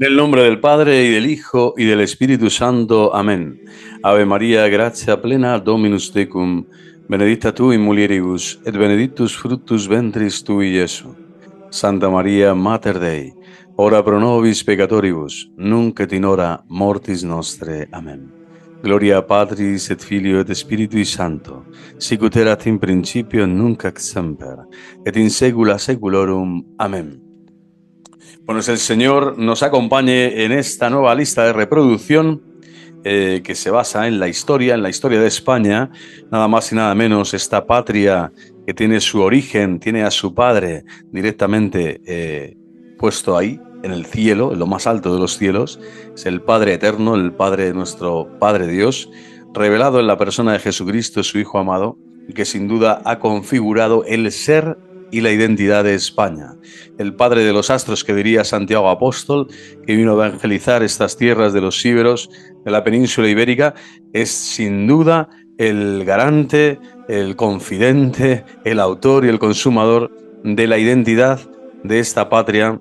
Nel nombre del Padre, y del Hijo, y del Espíritu Santo. Amén. Ave María, gratia plena, Dominus tecum, benedicta tu in mulieribus, et benedictus fructus ventris tui, Iesu. Santa María, Mater Dei, ora pro nobis peccatoribus, nunc et in hora mortis nostre. Amén. Gloria Patris et Filio et Spiritui Sancto, sicut erat in principio, nunc et semper, et in saecula saeculorum. Amén. Bueno, es el Señor nos acompañe en esta nueva lista de reproducción que se basa en la historia de España, nada más y nada menos, esta patria que tiene su origen, tiene a su padre directamente puesto ahí, en el cielo, en lo más alto de los cielos, es el Padre Eterno, el Padre de nuestro Padre Dios, revelado en la persona de Jesucristo, su Hijo amado, y que sin duda ha configurado el ser y la identidad de España. El padre de los astros, que diría Santiago Apóstol, que vino a evangelizar estas tierras de los íberos, de la península ibérica, es sin duda el garante, el confidente, el autor y el consumador de la identidad de esta patria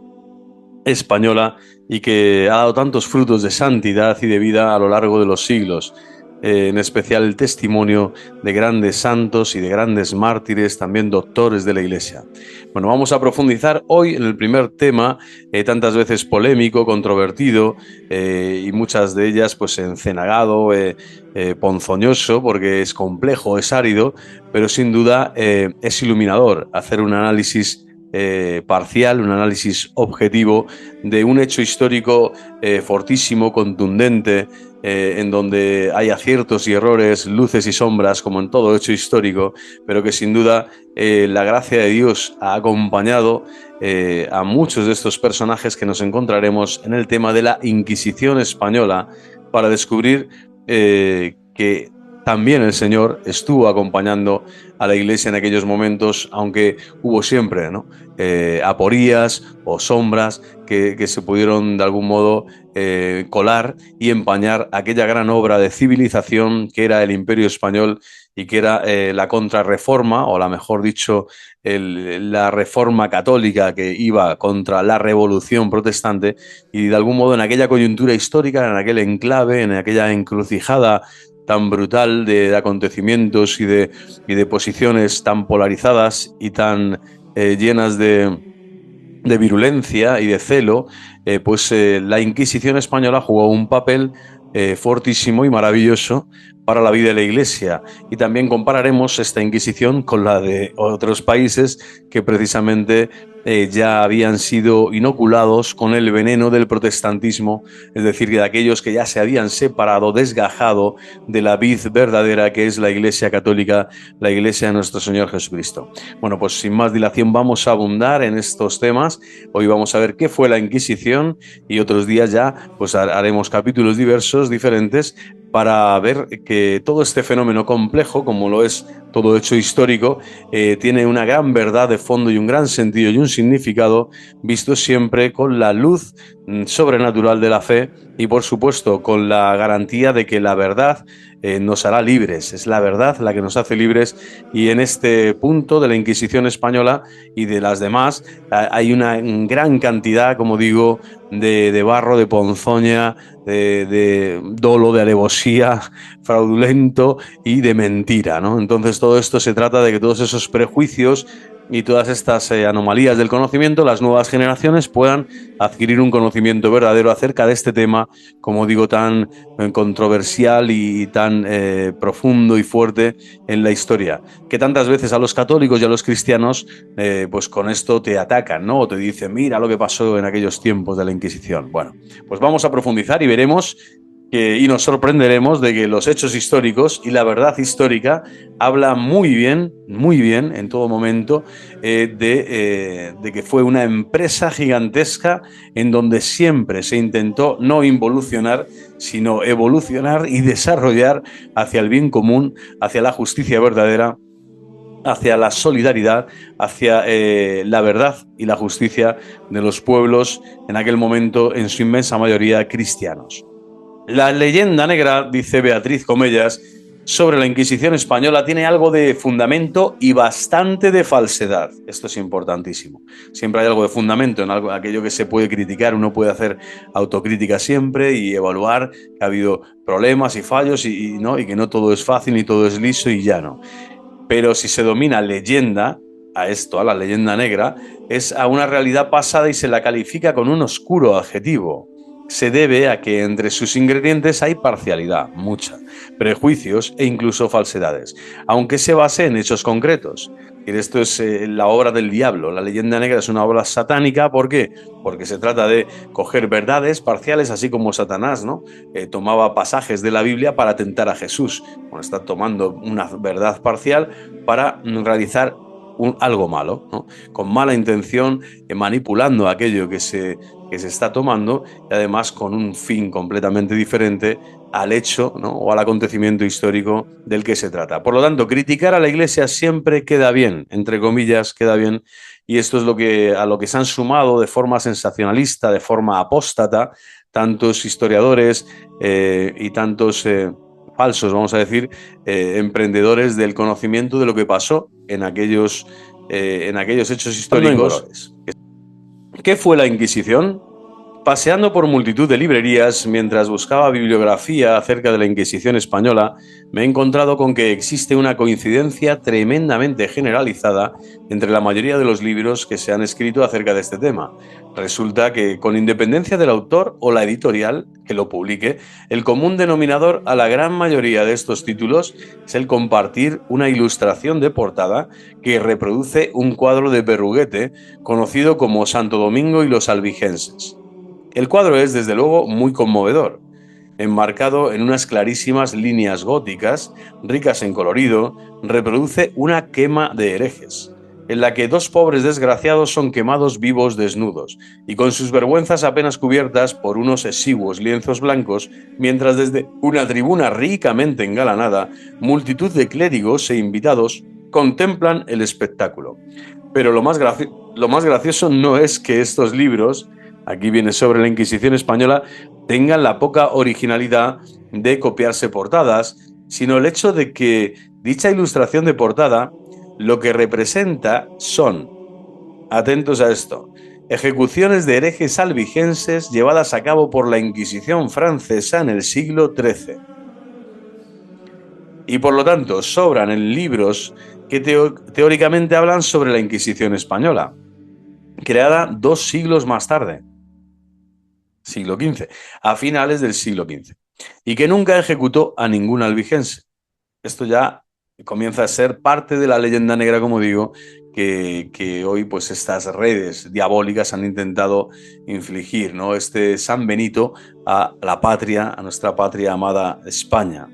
española y que ha dado tantos frutos de santidad y de vida a lo largo de los siglos. En especial el testimonio de grandes santos y de grandes mártires, también doctores de la Iglesia. Bueno, vamos a profundizar hoy en el primer tema, tantas veces polémico, controvertido y muchas de ellas pues encenagado, ponzoñoso, porque es complejo, es árido, pero sin duda es iluminador hacer un análisis parcial, un análisis objetivo de un hecho histórico fortísimo, contundente, en donde hay aciertos y errores, luces y sombras, como en todo hecho histórico, pero que sin duda la gracia de Dios ha acompañado a muchos de estos personajes que nos encontraremos en el tema de la Inquisición española, para descubrir que también el Señor estuvo acompañando a la Iglesia en aquellos momentos, aunque hubo siempre, ¿no?, aporías o sombras que se pudieron de algún modo colar y empañar aquella gran obra de civilización que era el Imperio Español y que era la contrarreforma, o la mejor dicho, la reforma católica que iba contra la revolución protestante. Y de algún modo en aquella coyuntura histórica, en aquel enclave, en aquella encrucijada tan brutal de acontecimientos y de posiciones tan polarizadas y tan llenas de virulencia y de celo, la Inquisición española jugó un papel fortísimo y maravilloso para la vida de la Iglesia. Y también compararemos esta Inquisición con la de otros países que precisamente ya habían sido inoculados con el veneno del protestantismo, es decir, de aquellos que ya se habían separado, desgajado de la vid verdadera, que es la Iglesia católica, la Iglesia de nuestro Señor Jesucristo. Bueno, pues sin más dilación vamos a abundar en estos temas. Hoy vamos a ver qué fue la Inquisición, y otros días ya pues haremos capítulos diversos, diferentes, para ver que todo este fenómeno complejo, como lo es todo hecho histórico, tiene una gran verdad de fondo y un gran sentido y un significado, visto siempre con la luz sobrenatural de la fe y, por supuesto, con la garantía de que la verdad nos hará libres. Es la verdad la que nos hace libres, y en este punto de la Inquisición española y de las demás hay una gran cantidad, como digo, de barro, de ponzoña, de dolo, de alevosía, fraudulento y de mentira, ¿no? Entonces todo esto se trata de que todos esos prejuicios y todas estas anomalías del conocimiento, las nuevas generaciones puedan adquirir un conocimiento verdadero acerca de este tema, como digo, tan controversial y tan profundo y fuerte en la historia, que tantas veces a los católicos y a los cristianos pues con esto te atacan, ¿no? O te dicen, mira lo que pasó en aquellos tiempos de la Inquisición. Bueno, pues vamos a profundizar y veremos y nos sorprenderemos de que los hechos históricos y la verdad histórica habla muy bien en todo momento de que fue una empresa gigantesca en donde siempre se intentó no involucionar, sino evolucionar y desarrollar hacia el bien común, hacia la justicia verdadera, hacia la solidaridad, hacia la verdad y la justicia de los pueblos, en aquel momento en su inmensa mayoría cristianos. La leyenda negra, dice Beatriz Comellas, sobre la Inquisición española tiene algo de fundamento y bastante de falsedad. Esto es importantísimo. Siempre hay algo de fundamento en algo, aquello que se puede criticar. Uno puede hacer autocrítica siempre y evaluar que ha habido problemas y fallos ¿no? Y que no todo es fácil ni todo es liso y llano. Pero si se domina leyenda, a esto, a la leyenda negra, es a una realidad pasada y se la califica con un oscuro adjetivo. Se debe a que entre sus ingredientes hay parcialidad, mucha, prejuicios e incluso falsedades, aunque se base en hechos concretos. Y esto es la obra del diablo. La leyenda negra es una obra satánica. ¿Por qué? Porque se trata de coger verdades parciales, así como Satanás, ¿no? Tomaba pasajes de la Biblia para tentar a Jesús. Bueno, está tomando una verdad parcial para realizar algo malo, ¿no? Con mala intención, manipulando aquello que se está tomando y además con un fin completamente diferente al hecho, ¿no? O al acontecimiento histórico del que se trata. Por lo tanto, criticar a la Iglesia siempre queda bien, entre comillas, queda bien, y esto es a lo que se han sumado de forma sensacionalista, de forma apóstata, tantos historiadores y tantos falsos, vamos a decir, emprendedores del conocimiento de lo que pasó en aquellos hechos históricos. ¿Qué fue la Inquisición? Paseando por multitud de librerías mientras buscaba bibliografía acerca de la Inquisición española, me he encontrado con que existe una coincidencia tremendamente generalizada entre la mayoría de los libros que se han escrito acerca de este tema. Resulta que, con independencia del autor o la editorial que lo publique, el común denominador a la gran mayoría de estos títulos es el compartir una ilustración de portada que reproduce un cuadro de Berruguete conocido como Santo Domingo y los albigenses. El cuadro es, desde luego, muy conmovedor, enmarcado en unas clarísimas líneas góticas, ricas en colorido, reproduce una quema de herejes, en la que dos pobres desgraciados son quemados vivos desnudos, y con sus vergüenzas apenas cubiertas por unos exiguos lienzos blancos, mientras desde una tribuna ricamente engalanada, multitud de clérigos e invitados contemplan el espectáculo. Pero lo más gracioso no es que estos libros, aquí viene sobre la Inquisición española, tengan la poca originalidad de copiarse portadas, sino el hecho de que dicha ilustración de portada lo que representa son, atentos a esto, ejecuciones de herejes albigenses llevadas a cabo por la Inquisición francesa en el siglo XIII. Y por lo tanto sobran en libros que teóricamente hablan sobre la Inquisición española, creada 2 siglos más tarde, siglo XV, a finales del siglo XV, y que nunca ejecutó a ningún albigense. Esto ya comienza a ser parte de la leyenda negra, como digo, que hoy pues estas redes diabólicas han intentado infligir, ¿no? Este San Benito a la patria, a nuestra patria amada España.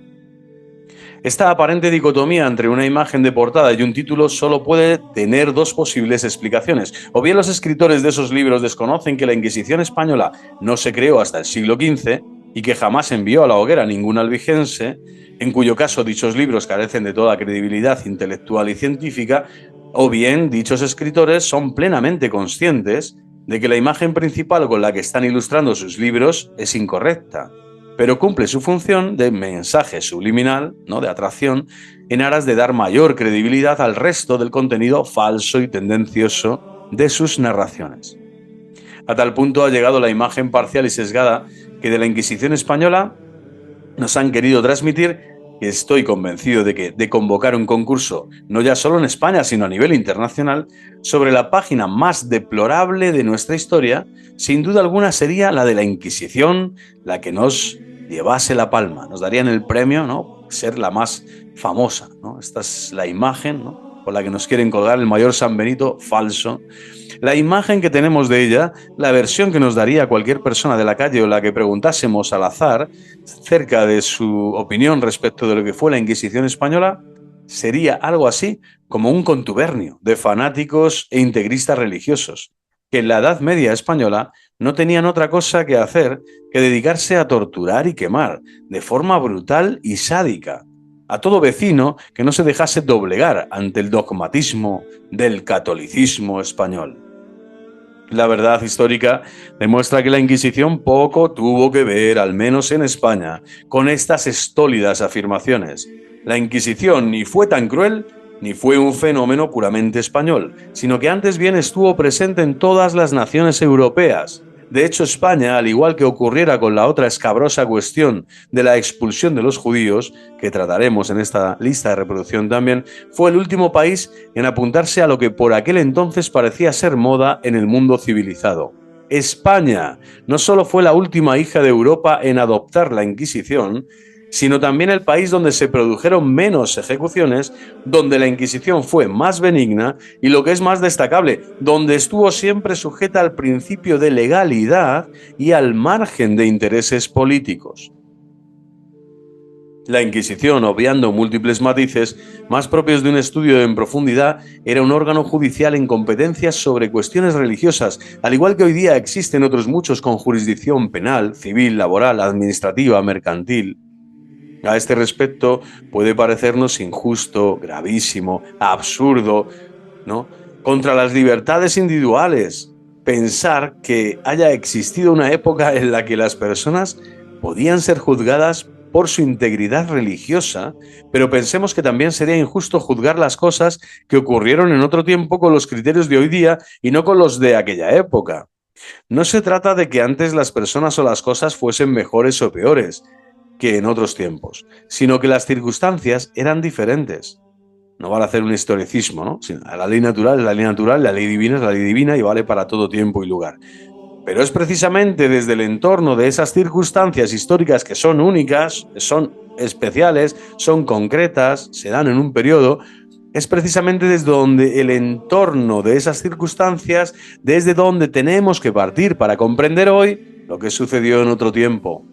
Esta aparente dicotomía entre una imagen de portada y un título solo puede tener 2 posibles explicaciones. O bien los escritores de esos libros desconocen que la Inquisición española no se creó hasta el siglo XV y que jamás envió a la hoguera a ningún albigense, en cuyo caso dichos libros carecen de toda credibilidad intelectual y científica, o bien dichos escritores son plenamente conscientes de que la imagen principal con la que están ilustrando sus libros es incorrecta, pero cumple su función de mensaje subliminal, ¿no?, de atracción, en aras de dar mayor credibilidad al resto del contenido falso y tendencioso de sus narraciones. A tal punto ha llegado la imagen parcial y sesgada que de la Inquisición española nos han querido transmitir, que estoy convencido de que de convocar un concurso, no ya solo en España, sino a nivel internacional, sobre la página más deplorable de nuestra historia, sin duda alguna sería la de la Inquisición, la que nos llevase la palma, nos darían el premio, ¿no?, ser la más famosa, ¿no? Esta es la imagen, ¿no?, con la que nos quieren colgar el mayor San Benito falso. La imagen que tenemos de ella, la versión que nos daría cualquier persona de la calle o la que preguntásemos al azar cerca de su opinión respecto de lo que fue la Inquisición española, sería algo así como un contubernio de fanáticos e integristas religiosos, que en la Edad Media española no tenían otra cosa que hacer que dedicarse a torturar y quemar, de forma brutal y sádica, a todo vecino que no se dejase doblegar ante el dogmatismo del catolicismo español. La verdad histórica demuestra que la Inquisición poco tuvo que ver, al menos en España, con estas estólidas afirmaciones. La Inquisición ni fue tan cruel ni fue un fenómeno puramente español, sino que antes bien estuvo presente en todas las naciones europeas. De hecho, España, al igual que ocurriera con la otra escabrosa cuestión de la expulsión de los judíos, que trataremos en esta lista de reproducción también, fue el último país en apuntarse a lo que por aquel entonces parecía ser moda en el mundo civilizado. España no solo fue la última hija de Europa en adoptar la Inquisición, sino también el país donde se produjeron menos ejecuciones, donde la Inquisición fue más benigna y, lo que es más destacable, donde estuvo siempre sujeta al principio de legalidad y al margen de intereses políticos. La Inquisición, obviando múltiples matices más propios de un estudio en profundidad, era un órgano judicial en competencias sobre cuestiones religiosas, al igual que hoy día existen otros muchos con jurisdicción penal, civil, laboral, administrativa, mercantil. A este respecto, puede parecernos injusto, gravísimo, absurdo, ¿no?, contra las libertades individuales, pensar que haya existido una época en la que las personas podían ser juzgadas por su integridad religiosa, pero pensemos que también sería injusto juzgar las cosas que ocurrieron en otro tiempo con los criterios de hoy día y no con los de aquella época. No se trata de que antes las personas o las cosas fuesen mejores o peores que en otros tiempos, sino que las circunstancias eran diferentes. No vale hacer un historicismo, ¿no? La ley natural es la ley natural, la ley divina es la ley divina y vale para todo tiempo y lugar. Pero es precisamente desde el entorno de esas circunstancias históricas que son únicas, son especiales, son concretas, se dan en un periodo, es precisamente desde donde el entorno de esas circunstancias, desde donde tenemos que partir para comprender hoy lo que sucedió en otro tiempo.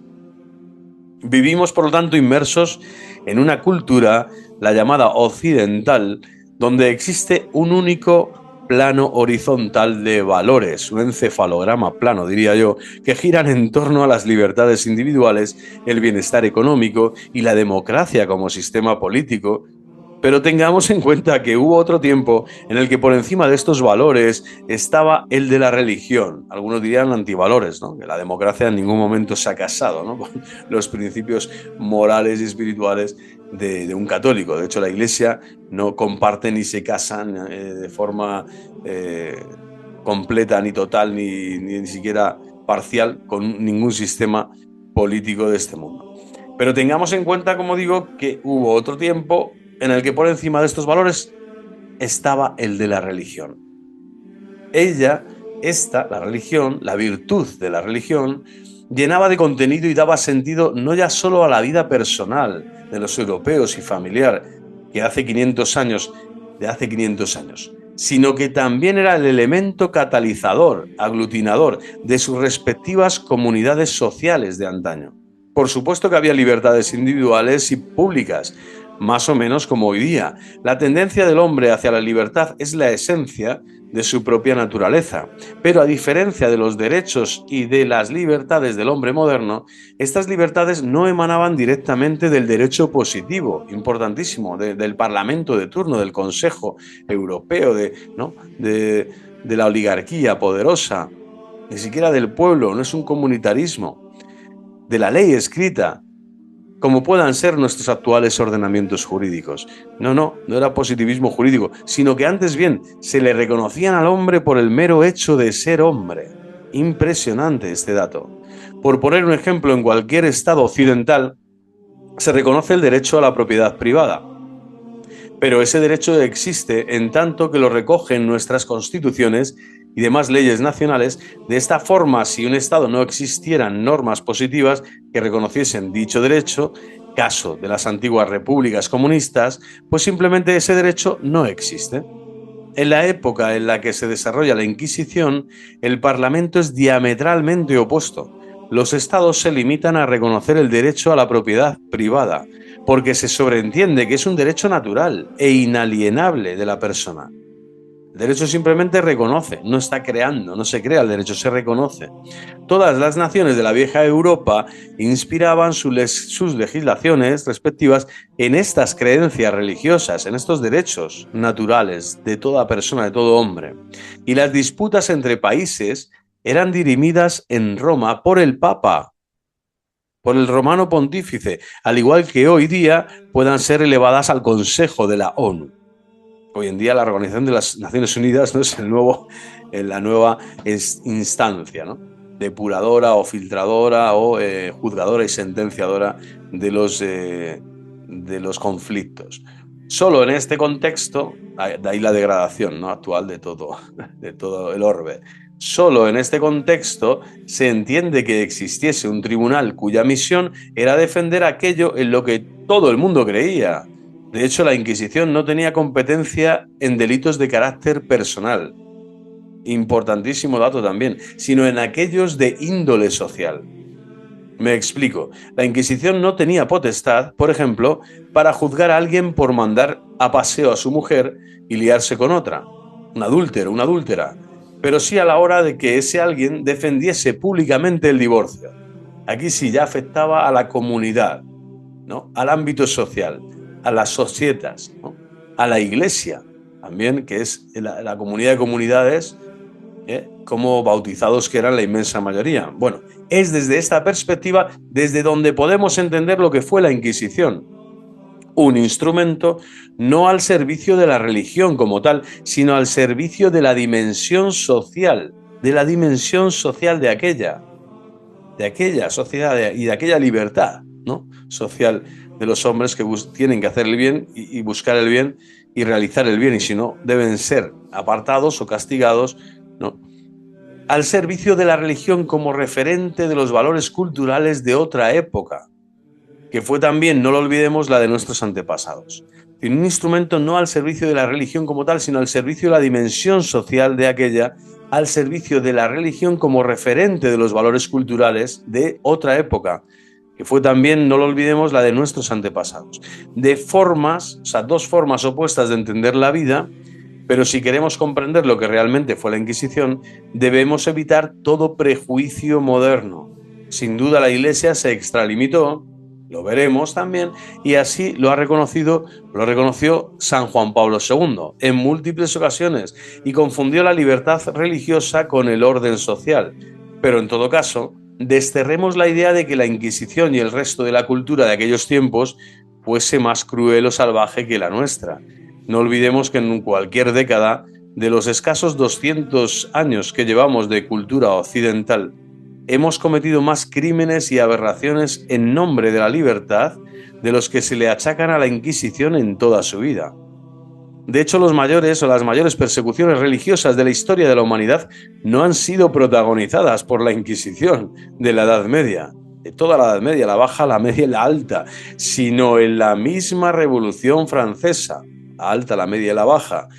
Vivimos, por lo tanto, inmersos en una cultura, la llamada occidental, donde existe un único plano horizontal de valores, un encefalograma plano, diría yo, que giran en torno a las libertades individuales, el bienestar económico y la democracia como sistema político. Pero tengamos en cuenta que hubo otro tiempo en el que por encima de estos valores estaba el de la religión. Algunos dirían antivalores, ¿no?, que la democracia en ningún momento se ha casado, ¿no?, con los principios morales y espirituales de un católico. De hecho, la Iglesia no comparte ni se casan de forma completa, ni total, ni siquiera parcial con ningún sistema político de este mundo. Pero tengamos en cuenta, como digo, que hubo otro tiempo en el que por encima de estos valores estaba el de la religión. La religión, la virtud de la religión, llenaba de contenido y daba sentido no ya solo a la vida personal de los europeos y familiar de hace 500 años, sino que también era el elemento catalizador, aglutinador de sus respectivas comunidades sociales de antaño. Por supuesto que había libertades individuales y públicas, más o menos como hoy día. La tendencia del hombre hacia la libertad es la esencia de su propia naturaleza, pero a diferencia de los derechos y de las libertades del hombre moderno, estas libertades no emanaban directamente del derecho positivo, importantísimo, del Parlamento de turno, del Consejo Europeo, de la oligarquía poderosa, ni siquiera del pueblo, no es un comunitarismo, de la ley escrita, como puedan ser nuestros actuales ordenamientos jurídicos. No era positivismo jurídico, sino que antes bien se le reconocían al hombre por el mero hecho de ser hombre. Impresionante este dato. Por poner un ejemplo, en cualquier estado occidental se reconoce el derecho a la propiedad privada. Pero ese derecho existe en tanto que lo recogen nuestras constituciones y demás leyes nacionales. De esta forma, si un Estado no existieran normas positivas que reconociesen dicho derecho, caso de las antiguas repúblicas comunistas, pues simplemente ese derecho no existe. En la época en la que se desarrolla la Inquisición, el Parlamento es diametralmente opuesto. Los estados se limitan a reconocer el derecho a la propiedad privada, porque se sobreentiende que es un derecho natural e inalienable de la persona. El derecho simplemente reconoce, no está creando, no se crea el derecho, se reconoce. Todas las naciones de la vieja Europa inspiraban sus legislaciones respectivas en estas creencias religiosas, en estos derechos naturales de toda persona, de todo hombre. Y las disputas entre países eran dirimidas en Roma por el Papa. por el romano pontífice, al igual que hoy día puedan ser elevadas al Consejo de la ONU. Hoy en día la Organización de las Naciones Unidas no es la nueva instancia, ¿no?, depuradora o filtradora o juzgadora y sentenciadora de los conflictos. Solo en este contexto, de ahí la degradación, ¿no?, actual de todo el orbe. Solo en este contexto se entiende que existiese un tribunal cuya misión era defender aquello en lo que todo el mundo creía. De hecho, la Inquisición no tenía competencia en delitos de carácter personal, importantísimo dato también, sino en aquellos de índole social. Me explico. La Inquisición no tenía potestad, por ejemplo, para juzgar a alguien por mandar a paseo a su mujer y liarse con otra, un adúltero, una adúltera, pero sí a la hora de que ese alguien defendiese públicamente el divorcio. Aquí sí ya afectaba a la comunidad, ¿no?, al ámbito social, a las societas, ¿no?, a la iglesia también, que es la comunidad de comunidades, como bautizados que eran la inmensa mayoría. Bueno, es desde esta perspectiva desde donde podemos entender lo que fue la Inquisición. Un instrumento no al servicio de la religión como tal, sino al servicio de la dimensión social, de aquella sociedad y de aquella libertad, ¿no?, social de los hombres que tienen que hacer el bien y buscar el bien y realizar el bien, y si no, deben ser apartados o castigados, ¿no?, al servicio de la religión como referente de los valores culturales de otra época, que fue también, no lo olvidemos, la de nuestros antepasados. Un instrumento no al servicio de la religión como tal, sino al servicio de la dimensión social de aquella, al servicio de la religión como referente de los valores culturales de otra época, que fue también, no lo olvidemos, la de nuestros antepasados. De formas, o sea, dos formas opuestas de entender la vida, pero si queremos comprender lo que realmente fue la Inquisición, debemos evitar todo prejuicio moderno. Sin duda la Iglesia se extralimitó, lo veremos también, y así lo reconoció San Juan Pablo II en múltiples ocasiones, y confundió la libertad religiosa con el orden social. Pero en todo caso, desterremos la idea de que la Inquisición y el resto de la cultura de aquellos tiempos fuese más cruel o salvaje que la nuestra. No olvidemos que en cualquier década de los escasos 200 años que llevamos de cultura occidental, hemos cometido más crímenes y aberraciones en nombre de la libertad de los que se le achacan a la Inquisición en toda su vida. De hecho, las mayores persecuciones religiosas de la historia de la humanidad no han sido protagonizadas por la Inquisición de la Edad Media, de toda la Edad Media, la baja, la media y la alta, sino en la misma Revolución Francesa, la alta, la media y la baja.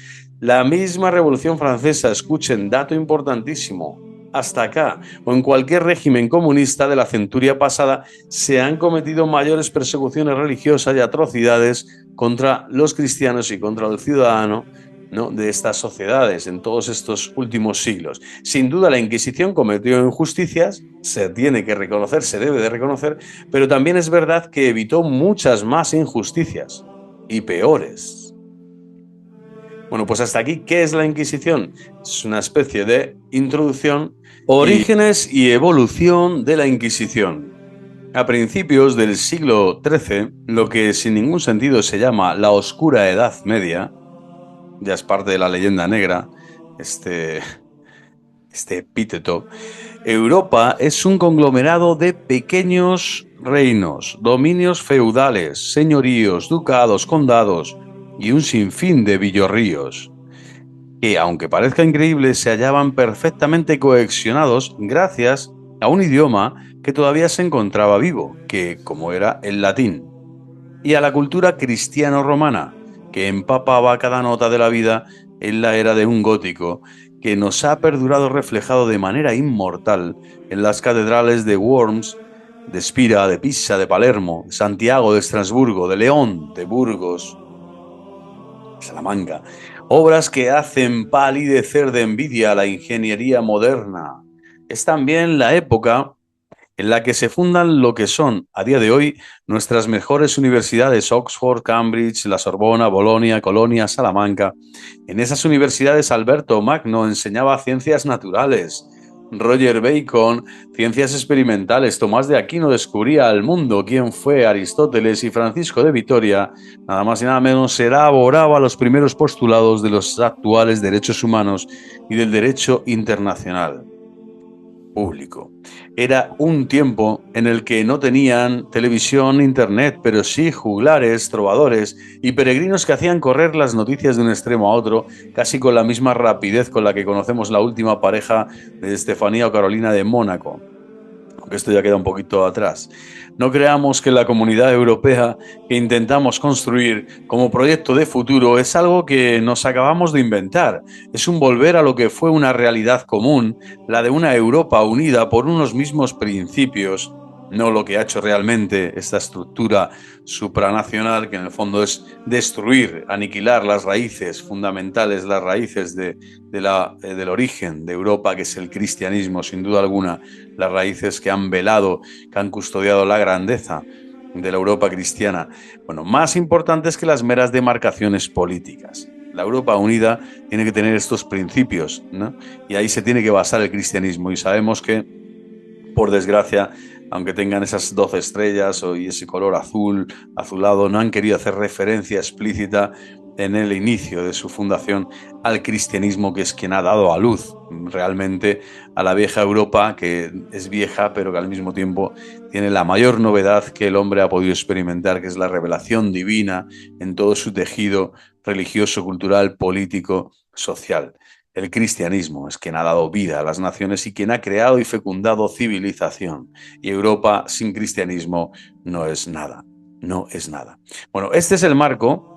La misma Revolución Francesa, escuchen, dato importantísimo, hasta acá, o en cualquier régimen comunista de la centuria pasada, se han cometido mayores persecuciones religiosas y atrocidades contra los cristianos y contra el ciudadano, ¿no?, de estas sociedades en todos estos últimos siglos. Sin duda la Inquisición cometió injusticias, se tiene que reconocer, se debe de reconocer, pero también es verdad que evitó muchas más injusticias y peores. Bueno, pues hasta aquí, ¿qué es la Inquisición? Es una especie de introducción. Orígenes y evolución de la Inquisición. A principios del siglo XIII, lo que sin ningún sentido se llama la Oscura Edad Media, ya es parte de la leyenda negra, este epíteto, Europa es un conglomerado de pequeños reinos, dominios feudales, señoríos, ducados, condados y un sinfín de villorríos, que, aunque parezca increíble, se hallaban perfectamente cohesionados gracias a un idioma que todavía se encontraba vivo, como era el latín, y a la cultura cristiano-romana, que empapaba cada nota de la vida en la era de un gótico, que nos ha perdurado reflejado de manera inmortal en las catedrales de Worms, de Spira, de Pisa, de Palermo, de Santiago, de Estrasburgo, de León, de Burgos, Salamanca, obras que hacen palidecer de envidia a la ingeniería moderna. Es también la época en la que se fundan lo que son, a día de hoy, nuestras mejores universidades: Oxford, Cambridge, la Sorbona, Bolonia, Colonia, Salamanca. En esas universidades Alberto Magno enseñaba ciencias naturales, Roger Bacon, ciencias experimentales, Tomás de Aquino descubría al mundo, quién fue Aristóteles y Francisco de Vitoria, nada más y nada menos, elaboraba los primeros postulados de los actuales derechos humanos y del derecho internacional público. Era un tiempo en el que no tenían televisión, internet, pero sí juglares, trovadores y peregrinos que hacían correr las noticias de un extremo a otro, casi con la misma rapidez con la que conocemos la última pareja de Estefanía o Carolina de Mónaco, aunque esto ya queda un poquito atrás. No creamos que la comunidad europea que intentamos construir como proyecto de futuro es algo que nos acabamos de inventar. Es un volver a lo que fue una realidad común, la de una Europa unida por unos mismos principios, no lo que ha hecho realmente esta estructura supranacional, que en el fondo es destruir, aniquilar las raíces fundamentales, las raíces del origen de Europa, que es el cristianismo, sin duda alguna, las raíces que han velado, que han custodiado la grandeza de la Europa cristiana. Bueno, más importantes que las meras demarcaciones políticas. La Europa unida tiene que tener estos principios, ¿no? Y ahí se tiene que basar el cristianismo. Y sabemos que, por desgracia, aunque tengan esas 12 estrellas y ese color azul, azulado, no han querido hacer referencia explícita en el inicio de su fundación al cristianismo, que es quien ha dado a luz realmente a la vieja Europa, que es vieja, pero que al mismo tiempo tiene la mayor novedad que el hombre ha podido experimentar, que es la revelación divina en todo su tejido religioso, cultural, político, social. El cristianismo es quien ha dado vida a las naciones y quien ha creado y fecundado civilización. Y Europa sin cristianismo no es nada, no es nada. Bueno, este es el marco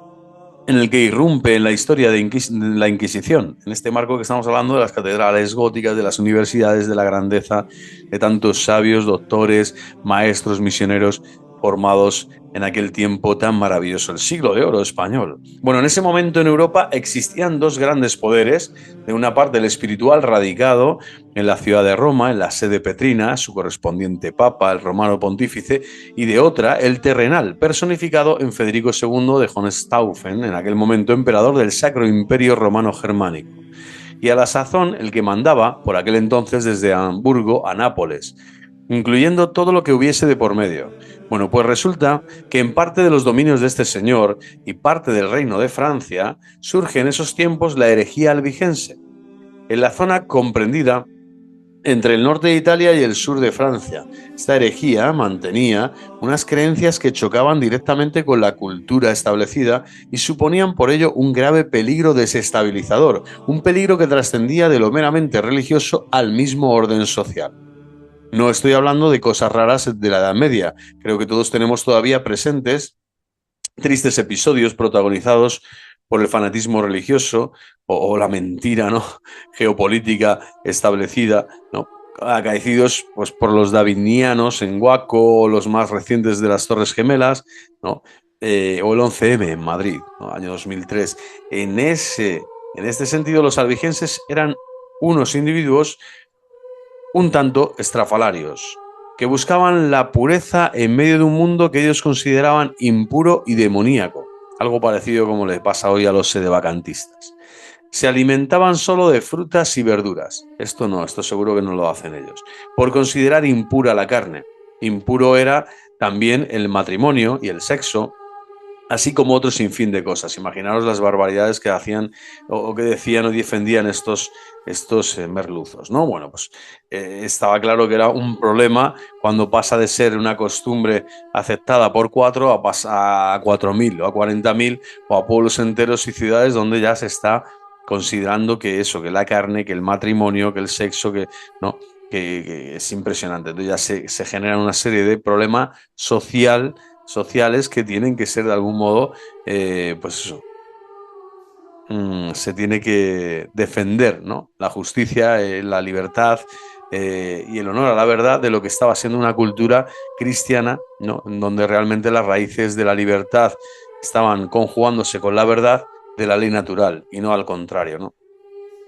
en el que irrumpe en la historia de la Inquisición, en este marco que estamos hablando de las catedrales góticas, de las universidades, de la grandeza de tantos sabios, doctores, maestros, misioneros formados en aquel tiempo tan maravilloso, el siglo de oro español. Bueno, en ese momento en Europa existían dos grandes poderes, de una parte el espiritual radicado en la ciudad de Roma, en la sede petrina, su correspondiente papa, el romano pontífice, y de otra el terrenal, personificado en Federico II de Hohenstaufen, en aquel momento emperador del Sacro Imperio Romano Germánico, y a la sazón el que mandaba, por aquel entonces, desde Hamburgo a Nápoles, incluyendo todo lo que hubiese de por medio. Bueno, pues resulta que en parte de los dominios de este señor y parte del reino de Francia surge en esos tiempos la herejía albigense, en la zona comprendida entre el norte de Italia y el sur de Francia. Esta herejía mantenía unas creencias que chocaban directamente con la cultura establecida y suponían por ello un grave peligro desestabilizador, un peligro que trascendía de lo meramente religioso al mismo orden social. No estoy hablando de cosas raras de la Edad Media. Creo que todos tenemos todavía presentes tristes episodios protagonizados por el fanatismo religioso o la mentira, ¿no?, geopolítica establecida, ¿no?, acaecidos pues, por los davinianos en Waco, o los más recientes de las Torres Gemelas, ¿no?, o el 11M en Madrid, ¿no?, año 2003. En este sentido, los albigenses eran unos individuos un tanto estrafalarios, que buscaban la pureza en medio de un mundo que ellos consideraban impuro y demoníaco, algo parecido como le pasa hoy a los sedevacantistas. Se alimentaban solo de frutas y verduras. Esto no, esto seguro que no lo hacen ellos. Por considerar impura la carne. Impuro era también el matrimonio y el sexo, así como otro sinfín de cosas. Imaginaros las barbaridades que hacían o que decían o defendían estos merluzos, ¿no? Bueno, pues estaba claro que era un problema cuando pasa de ser una costumbre aceptada por 4 a pasar a 4.000 o a 40.000 o a pueblos enteros y ciudades donde ya se está considerando que eso, que la carne, que el matrimonio, que el sexo, que no, que es impresionante. Entonces ya se generan una serie de problemas sociales que tienen que ser de algún modo, pues eso, se tiene que defender, ¿no?, la justicia, la libertad y el honor a la verdad de lo que estaba siendo una cultura cristiana, ¿no?, en donde realmente las raíces de la libertad estaban conjugándose con la verdad de la ley natural y no al contrario, ¿no?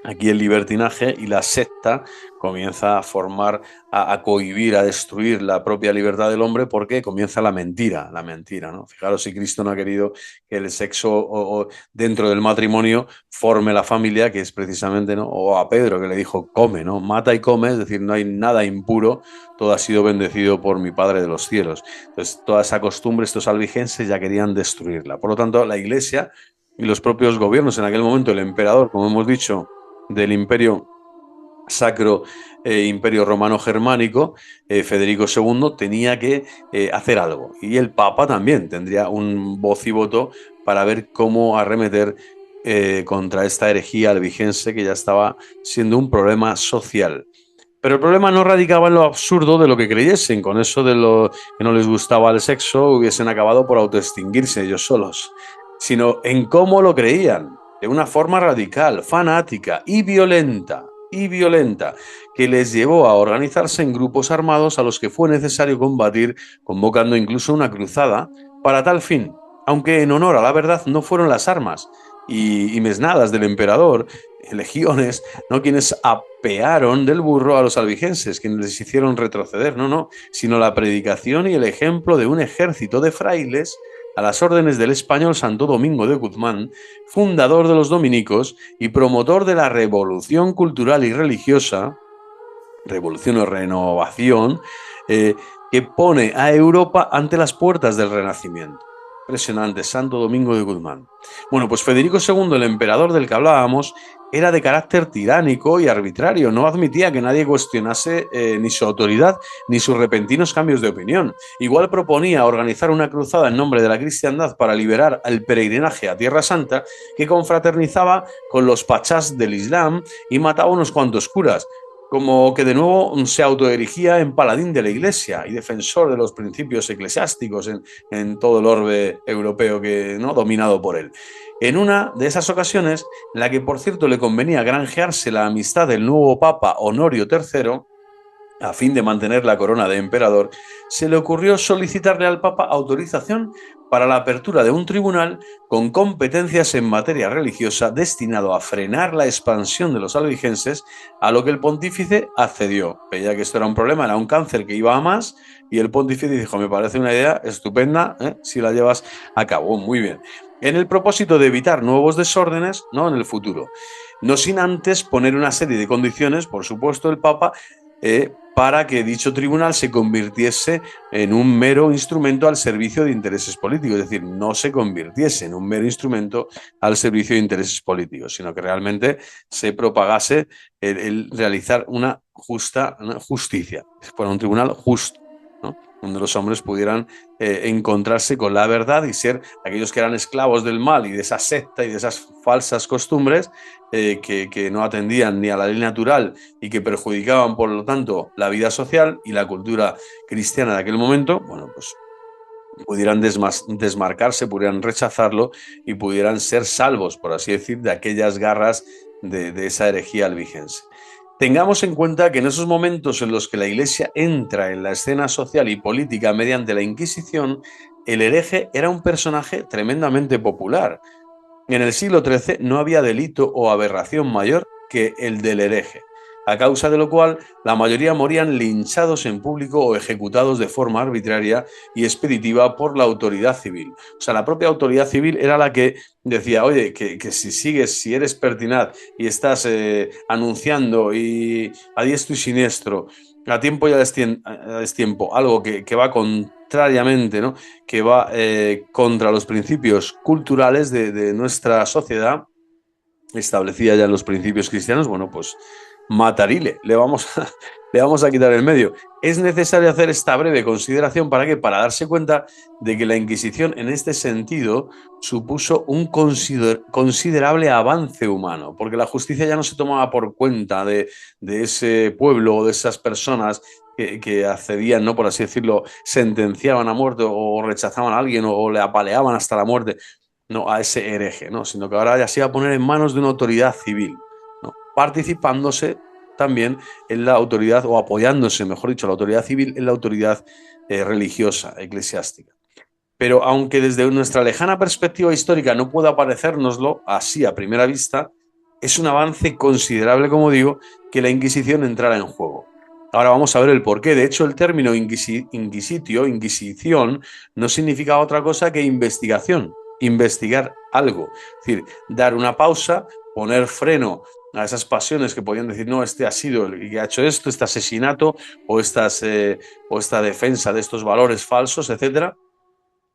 Aquí el libertinaje y la secta comienza a formar, a cohibir, a destruir la propia libertad del hombre porque comienza la mentira, ¿no? Fijaros si Cristo no ha querido que el sexo o dentro del matrimonio forme la familia, que es precisamente, ¿no? O a Pedro que le dijo, come, ¿no? Mata y come, es decir, no hay nada impuro, todo ha sido bendecido por mi Padre de los cielos. Entonces, toda esa costumbre, estos albigenses ya querían destruirla. Por lo tanto, la Iglesia y los propios gobiernos, en aquel momento el emperador, como hemos dicho, del Imperio Sacro Imperio Romano Germánico, Federico II, tenía que hacer algo. Y el Papa también tendría un voz y voto para ver cómo arremeter contra esta herejía albigense que ya estaba siendo un problema social. Pero el problema no radicaba en lo absurdo de lo que creyesen. Con eso de lo que no les gustaba el sexo, hubiesen acabado por autoextinguirse ellos solos, sino en cómo lo creían, de una forma radical, fanática y violenta, que les llevó a organizarse en grupos armados a los que fue necesario combatir, convocando incluso una cruzada para tal fin, aunque en honor a la verdad no fueron las armas y mesnadas del emperador, legiones, ¿no? Quienes apearon del burro a los albigenses, quienes les hicieron retroceder, no, sino la predicación y el ejemplo de un ejército de frailes a las órdenes del español Santo Domingo de Guzmán, fundador de los dominicos y promotor de la revolución cultural y religiosa, revolución o renovación, que pone a Europa ante las puertas del Renacimiento. Impresionante, Santo Domingo de Guzmán. Bueno, pues Federico II, el emperador del que hablábamos, era de carácter tiránico y arbitrario. No admitía que nadie cuestionase ni su autoridad ni sus repentinos cambios de opinión. Igual proponía organizar una cruzada en nombre de la cristiandad para liberar el peregrinaje a Tierra Santa, que confraternizaba con los pachás del Islam y mataba unos cuantos curas, como que de nuevo se autoerigía en paladín de la Iglesia y defensor de los principios eclesiásticos en todo el orbe europeo que, ¿no?, dominado por él. En una de esas ocasiones, en la que por cierto le convenía granjearse la amistad del nuevo Papa Honorio III, a fin de mantener la corona de emperador, se le ocurrió solicitarle al Papa autorización para la apertura de un tribunal con competencias en materia religiosa destinado a frenar la expansión de los albigenses, a lo que el pontífice accedió. Veía que esto era un problema, era un cáncer que iba a más, y el pontífice dijo, me parece una idea estupenda, si la llevas a cabo. Muy bien. En el propósito de evitar nuevos desórdenes, ¿no?, en el futuro. No sin antes poner una serie de condiciones, por supuesto, el Papa, para que dicho tribunal se convirtiese en un mero instrumento al servicio de intereses políticos, es decir, no se convirtiese en un mero instrumento al servicio de intereses políticos, sino que realmente se propagase el realizar una justicia, que fuera un tribunal justo, ¿no?, donde los hombres pudieran encontrarse con la verdad y ser aquellos que eran esclavos del mal y de esa secta y de esas falsas costumbres que no atendían ni a la ley natural y que perjudicaban, por lo tanto, la vida social y la cultura cristiana de aquel momento, bueno, pues pudieran desmarcarse, pudieran rechazarlo y pudieran ser salvos, por así decir, de aquellas garras de esa herejía albigense. Tengamos en cuenta que en esos momentos en los que la Iglesia entra en la escena social y política mediante la Inquisición, el hereje era un personaje tremendamente popular. En el siglo XIII no había delito o aberración mayor que el del hereje, a causa de lo cual la mayoría morían linchados en público o ejecutados de forma arbitraria y expeditiva por la autoridad civil. O sea, la propia autoridad civil era la que decía, oye, que si sigues, si eres pertinaz y estás anunciando y a diestro y siniestro, a tiempo y a destiempo, algo que va contrariamente, ¿no?, que va contra los principios culturales de nuestra sociedad, establecida ya en los principios cristianos, bueno, pues matarile, le vamos a quitar el medio. Es necesario hacer esta breve consideración para darse cuenta de que la Inquisición en este sentido supuso un considerable avance humano, porque la justicia ya no se tomaba por cuenta de ese pueblo o de esas personas que accedían, ¿no?, por así decirlo, sentenciaban a muerte o rechazaban a alguien o le apaleaban hasta la muerte, no, a ese hereje, ¿no?, sino que ahora ya se iba a poner en manos de una autoridad civil, ¿no?, participándose también en la autoridad, o apoyándose, mejor dicho, la autoridad civil en la autoridad religiosa, eclesiástica. Pero aunque desde nuestra lejana perspectiva histórica no pueda parecérnoslo así a primera vista, Es un avance considerable, como digo, que la Inquisición entrara en juego. Ahora vamos a ver el porqué. De hecho, el término inquisición, no significa otra cosa que investigación, investigar algo. Es decir, dar una pausa, poner freno a esas pasiones que podían decir, no, este ha sido el que ha hecho esto, este asesinato o esta defensa de estos valores falsos, etcétera,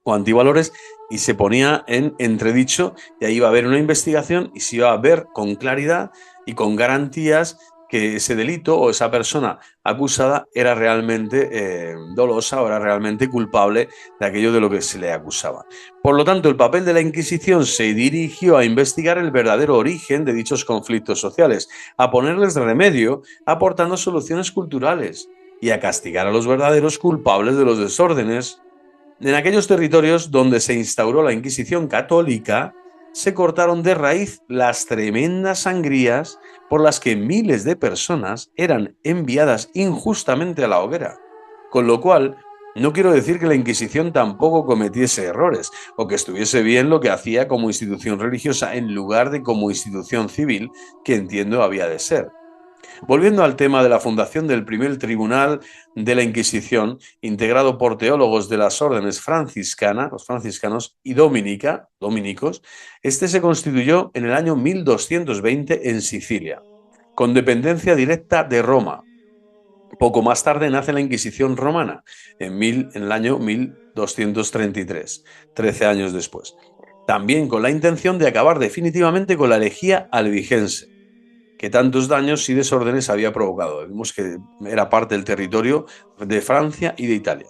o antivalores, y se ponía en entredicho, y ahí iba a haber una investigación y se iba a ver con claridad y con garantías que ese delito o esa persona acusada era realmente dolosa o era realmente culpable de aquello de lo que se le acusaba. Por lo tanto, el papel de la Inquisición se dirigió a investigar el verdadero origen de dichos conflictos sociales, a ponerles remedio, aportando soluciones culturales y a castigar a los verdaderos culpables de los desórdenes. En aquellos territorios donde se instauró la Inquisición católica, se cortaron de raíz las tremendas sangrías por las que miles de personas eran enviadas injustamente a la hoguera. Con lo cual, no quiero decir que la Inquisición tampoco cometiese errores o que estuviese bien lo que hacía como institución religiosa en lugar de como institución civil, que entiendo había de ser. Volviendo al tema de la fundación del primer tribunal de la Inquisición, integrado por teólogos de las órdenes franciscana, los franciscanos y dominicos, este se constituyó en el año 1220 en Sicilia, con dependencia directa de Roma. Poco más tarde nace la Inquisición romana, en el año 1233, 13 años después, también con la intención de acabar definitivamente con la herejía albigense, que tantos daños y desórdenes había provocado. Vimos que era parte del territorio de Francia y de Italia.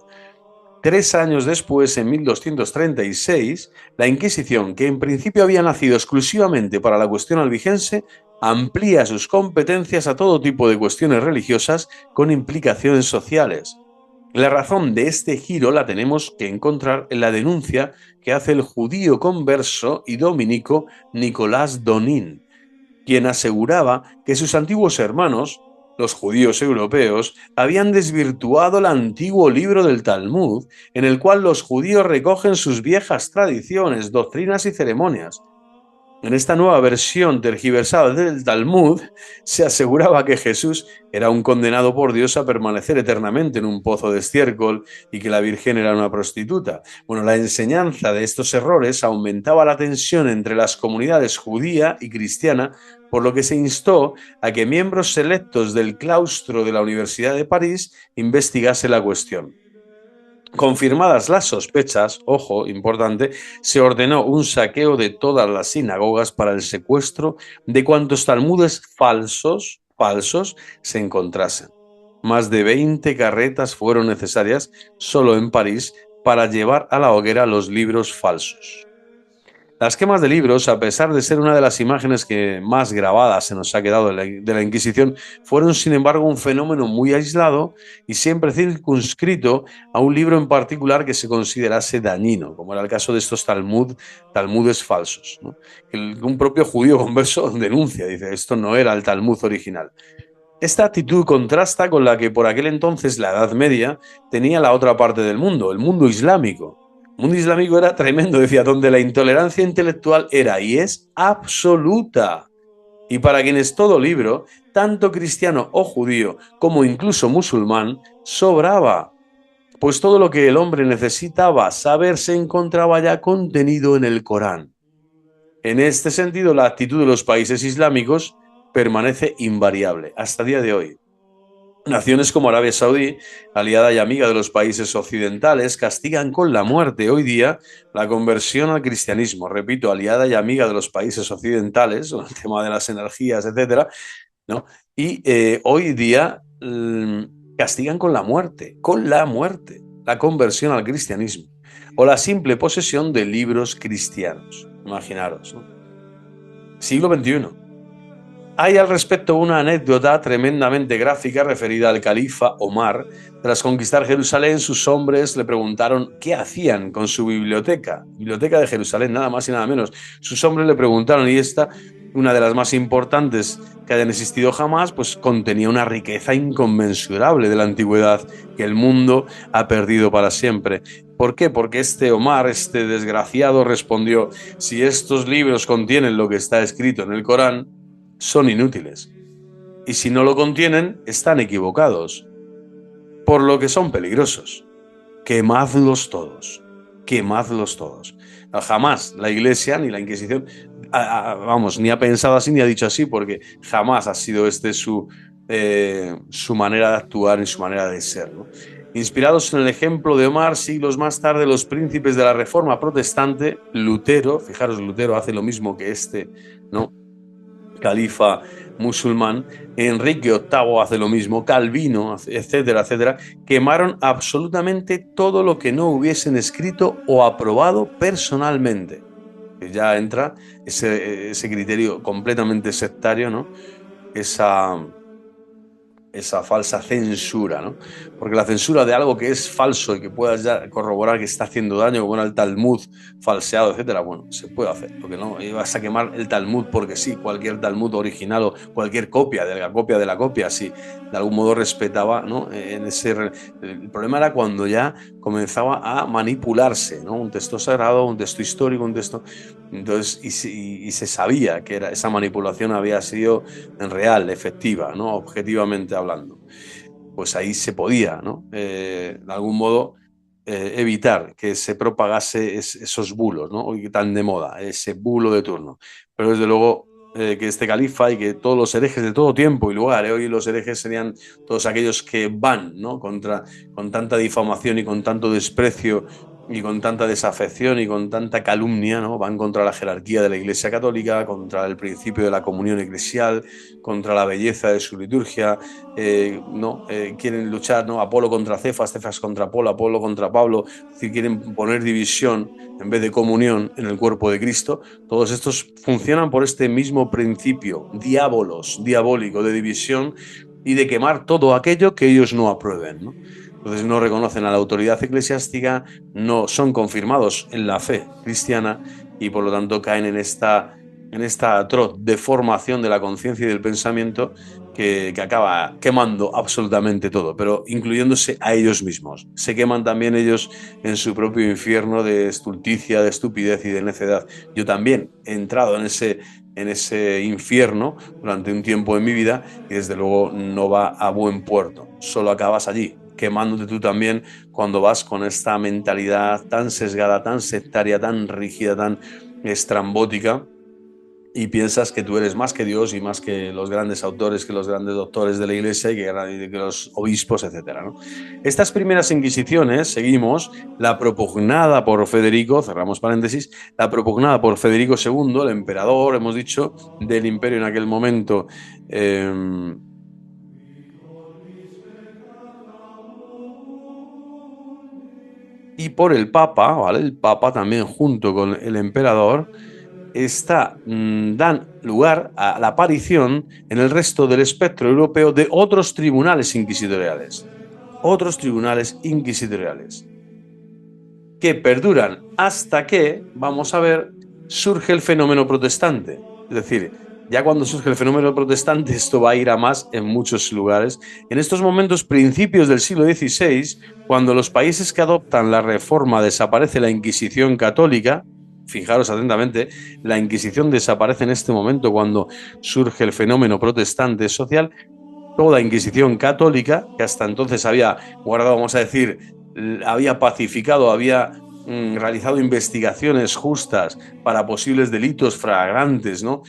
3 años después, en 1236, la Inquisición, que en principio había nacido exclusivamente para la cuestión albigense, amplía sus competencias a todo tipo de cuestiones religiosas con implicaciones sociales. La razón de este giro la tenemos que encontrar en la denuncia que hace el judío converso y dominico Nicolás Donin, quien aseguraba que sus antiguos hermanos, los judíos europeos, habían desvirtuado el antiguo libro del Talmud, en el cual los judíos recogen sus viejas tradiciones, doctrinas y ceremonias. En esta nueva versión tergiversada del Talmud, se aseguraba que Jesús era un condenado por Dios a permanecer eternamente en un pozo de estiércol y que la Virgen era una prostituta. Bueno, la enseñanza de estos errores aumentaba la tensión entre las comunidades judía y cristiana, por lo que se instó a que miembros selectos del claustro de la Universidad de París investigase la cuestión. Confirmadas las sospechas, ojo, importante, se ordenó un saqueo de todas las sinagogas para el secuestro de cuantos talmudes falsos se encontrasen. Más de 20 carretas fueron necesarias solo en París para llevar a la hoguera los libros falsos. Las quemas de libros, a pesar de ser una de las imágenes que más grabadas se nos ha quedado de la Inquisición, fueron sin embargo un fenómeno muy aislado y siempre circunscrito a un libro en particular que se considerase dañino, como era el caso de estos talmudes falsos, ¿no? Un propio judío converso denuncia, dice, esto no era el Talmud original. Esta actitud contrasta con la que por aquel entonces la Edad Media tenía la otra parte del mundo, el mundo islámico. El mundo islámico era tremendo, decía, donde la intolerancia intelectual era y es absoluta. Y para quienes todo libro, tanto cristiano o judío como incluso musulmán, sobraba, pues todo lo que el hombre necesitaba saber se encontraba ya contenido en el Corán. En este sentido, la actitud de los países islámicos permanece invariable hasta el día de hoy. Naciones como Arabia Saudí, aliada y amiga de los países occidentales, castigan con la muerte hoy día la conversión al cristianismo. Repito, aliada y amiga de los países occidentales, con el tema de las energías, etcétera, ¿no? Y hoy día castigan con la conversión al cristianismo o la simple posesión de libros cristianos. Imaginaros, ¿no? Siglo XXI. Hay al respecto una anécdota tremendamente gráfica referida al califa Omar. Tras conquistar Jerusalén, sus hombres le preguntaron qué hacían con su biblioteca de Jerusalén, nada más y nada menos. Sus hombres le preguntaron, y esta, una de las más importantes que hayan existido jamás, pues contenía una riqueza inconmensurable de la antigüedad que el mundo ha perdido para siempre. ¿Por qué? Porque este Omar, este desgraciado, respondió, si estos libros contienen lo que está escrito en el Corán, son inútiles. Y si no lo contienen, están equivocados, por lo que son peligrosos. Quemadlos todos, quemadlos todos. Jamás la Iglesia ni la Inquisición, vamos, ni ha pensado así ni ha dicho así, porque jamás ha sido su manera de actuar y su manera de ser, ¿no? Inspirados en el ejemplo de Omar, siglos más tarde, los príncipes de la Reforma protestante, Lutero, fijaros, Lutero hace lo mismo que ¿no? Califa musulmán, Enrique VIII hace lo mismo, Calvino, etcétera, etcétera, quemaron absolutamente todo lo que no hubiesen escrito o aprobado personalmente. Ya entra ese criterio completamente sectario, ¿no? Esa falsa censura, ¿no? Porque la censura de algo que es falso y que puedas ya corroborar que está haciendo daño, como el Talmud falseado, etcétera, bueno, se puede hacer. Lo que no, vas a quemar el Talmud porque sí, cualquier Talmud original o cualquier copia de la copia, sí, de algún modo respetaba, ¿no? El problema era cuando ya comenzaba a manipularse, ¿no? Un texto sagrado, un texto histórico, un texto... Entonces, y se sabía que esa manipulación había sido real, efectiva, ¿no? Objetivamente hablando. Pues ahí se podía, ¿no? De algún modo evitar que se propagase esos bulos, ¿no? Hoy tan de moda, ese bulo de turno. Pero desde luego que este califa y que todos los herejes de todo tiempo y lugar, hoy los herejes serían todos aquellos que van, ¿no? con tanta difamación y con tanto desprecio y con tanta desafección y con tanta calumnia, ¿no? Van contra la jerarquía de la Iglesia Católica, contra el principio de la comunión eclesial, contra la belleza de su liturgia, ¿no? Quieren luchar, ¿no? Apolo contra Cefas, Cefas contra Apolo, Apolo contra Pablo, es decir, quieren poner división en vez de comunión en el cuerpo de Cristo. Todos estos funcionan por este mismo principio, diabólico, de división y de quemar todo aquello que ellos no aprueben, ¿no? Entonces no reconocen a la autoridad eclesiástica, no son confirmados en la fe cristiana y por lo tanto caen en esta atroz deformación de la conciencia y del pensamiento que acaba quemando absolutamente todo, pero incluyéndose a ellos mismos. Se queman también ellos en su propio infierno de estulticia, de estupidez y de necedad. Yo también he entrado en ese infierno durante un tiempo en mi vida y desde luego no va a buen puerto. Solo acabas allí, quemándote tú también cuando vas con esta mentalidad tan sesgada, tan sectaria, tan rígida, tan estrambótica, y piensas que tú eres más que Dios y más que los grandes autores, que los grandes doctores de la Iglesia y que los obispos, etcétera, ¿no? Estas primeras inquisiciones, seguimos, la propugnada por Federico, cerramos paréntesis, la propugnada por Federico II, el emperador, hemos dicho, del imperio en aquel momento, y por el Papa, ¿vale? El Papa también junto con el emperador, dan lugar a la aparición en el resto del espectro europeo de otros tribunales inquisitoriales. Otros tribunales inquisitoriales que perduran hasta que, vamos a ver, surge el fenómeno protestante. Es decir, ya cuando surge el fenómeno protestante, esto va a ir a más en muchos lugares. En estos momentos, principios del siglo XVI, cuando los países que adoptan la reforma desaparece la Inquisición católica, fijaros atentamente, la Inquisición desaparece en este momento cuando surge el fenómeno protestante social, toda Inquisición católica, que hasta entonces había guardado, vamos a decir, había pacificado, había realizado investigaciones justas para posibles delitos flagrantes, ¿no?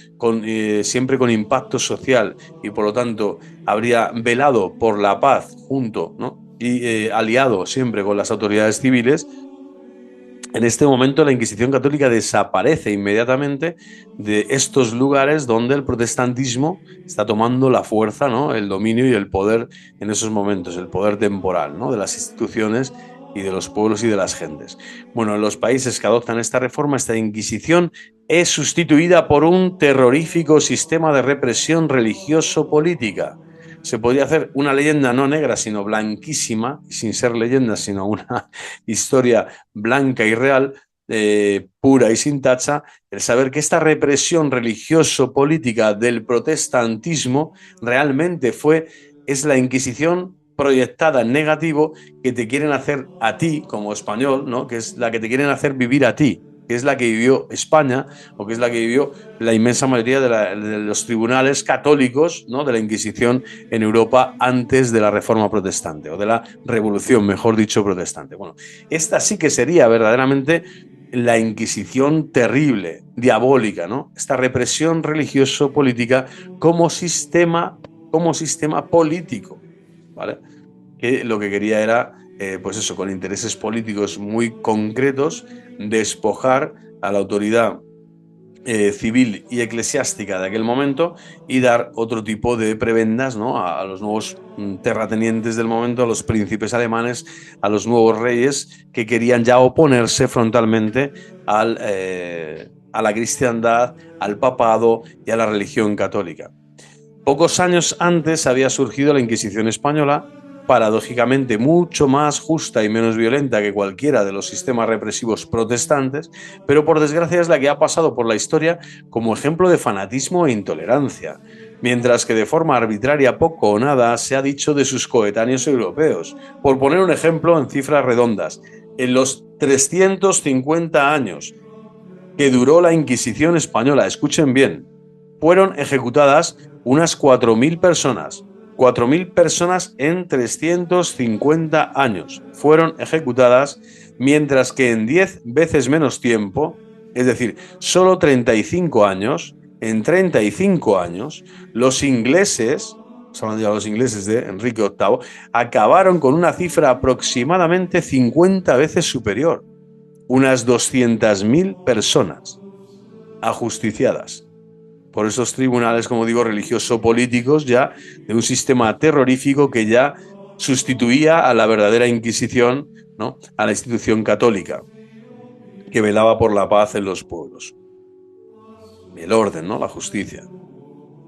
Siempre con impacto social y por lo tanto habría velado por la paz junto, ¿no? Y aliado siempre con las autoridades civiles. En este momento la Inquisición católica desaparece inmediatamente de estos lugares donde el protestantismo está tomando la fuerza, ¿no? El dominio y el poder en esos momentos, el poder temporal, ¿no? De las instituciones y de los pueblos y de las gentes. Bueno, en los países que adoptan esta reforma, esta Inquisición es sustituida por un terrorífico sistema de represión religioso-política. Se podría hacer una leyenda no negra, sino blanquísima, sin ser leyenda, sino una historia blanca y real, pura y sin tacha, el saber que esta represión religioso-política del protestantismo realmente es la Inquisición proyectada en negativo que te quieren hacer a ti como español, ¿no? Que es la que te quieren hacer vivir a ti. que es la que vivió España o que es la que vivió la inmensa mayoría de los tribunales católicos, ¿no?, de la Inquisición en Europa antes de la Reforma Protestante o de la Revolución, mejor dicho, protestante. Bueno, esta sí que sería verdaderamente la Inquisición terrible, diabólica, ¿no? Esta represión religioso-política como sistema político, ¿vale? Que lo que quería era, pues eso, con intereses políticos muy concretos, despojar a la autoridad civil y eclesiástica de aquel momento y dar otro tipo de prebendas, ¿no?, a los nuevos terratenientes del momento, a los príncipes alemanes, a los nuevos reyes que querían ya oponerse frontalmente a la cristiandad, al papado y a la religión católica. Pocos años antes había surgido la Inquisición española, paradójicamente mucho más justa y menos violenta que cualquiera de los sistemas represivos protestantes, pero por desgracia es la que ha pasado por la historia como ejemplo de fanatismo e intolerancia, mientras que de forma arbitraria poco o nada se ha dicho de sus coetáneos europeos. Por poner un ejemplo en cifras redondas, en los 350 años que duró la Inquisición española, escuchen bien, fueron ejecutadas unas 4.000 personas. 4.000 personas en 350 años fueron ejecutadas, mientras que en 10 veces menos tiempo, es decir, solo 35 años, en 35 años, los ingleses, estamos hablando de los ingleses de Enrique VIII, acabaron con una cifra aproximadamente 50 veces superior, unas 200.000 personas ajusticiadas por esos tribunales, como digo, religioso-políticos, ya de un sistema terrorífico que ya sustituía a la verdadera Inquisición, ¿no?, a la institución católica, que velaba por la paz en los pueblos. El orden, ¿no?, la justicia.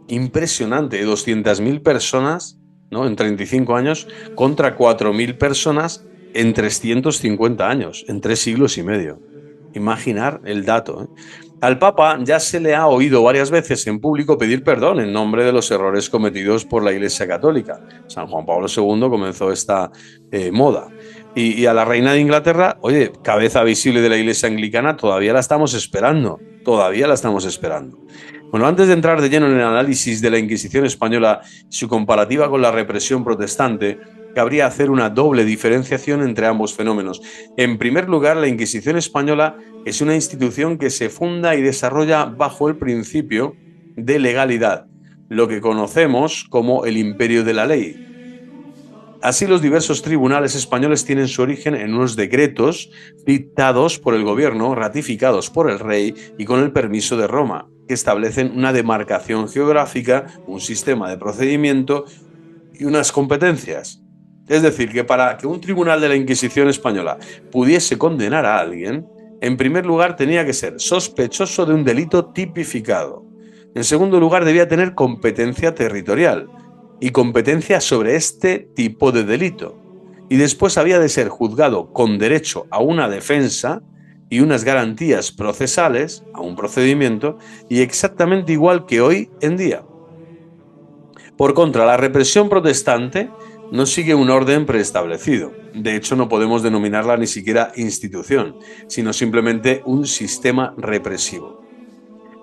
Impresionante, 200.000 personas, ¿no?, en 35 años contra 4.000 personas en 350 años, en 3 siglos y medio. Imaginar el dato, ¿eh? Al Papa ya se le ha oído varias veces en público pedir perdón en nombre de los errores cometidos por la Iglesia Católica. San Juan Pablo II comenzó esta moda. Y a la reina de Inglaterra, oye, cabeza visible de la Iglesia Anglicana, todavía la estamos esperando. Todavía la estamos esperando. Bueno, antes de entrar de lleno en el análisis de la Inquisición española y su comparativa con la represión protestante, cabría hacer una doble diferenciación entre ambos fenómenos. En primer lugar, la Inquisición española es una institución que se funda y desarrolla bajo el principio de legalidad, lo que conocemos como el imperio de la ley. Así, los diversos tribunales españoles tienen su origen en unos decretos dictados por el gobierno, ratificados por el rey y con el permiso de Roma, que establecen una demarcación geográfica, un sistema de procedimiento y unas competencias. Es decir, que para que un tribunal de la Inquisición española pudiese condenar a alguien, en primer lugar tenía que ser sospechoso de un delito tipificado. En segundo lugar, debía tener competencia territorial y competencia sobre este tipo de delito. Y después había de ser juzgado con derecho a una defensa y unas garantías procesales, a un procedimiento, y exactamente igual que hoy en día. Por contra, la represión protestante no sigue un orden preestablecido. De hecho, no podemos denominarla ni siquiera institución, sino simplemente un sistema represivo,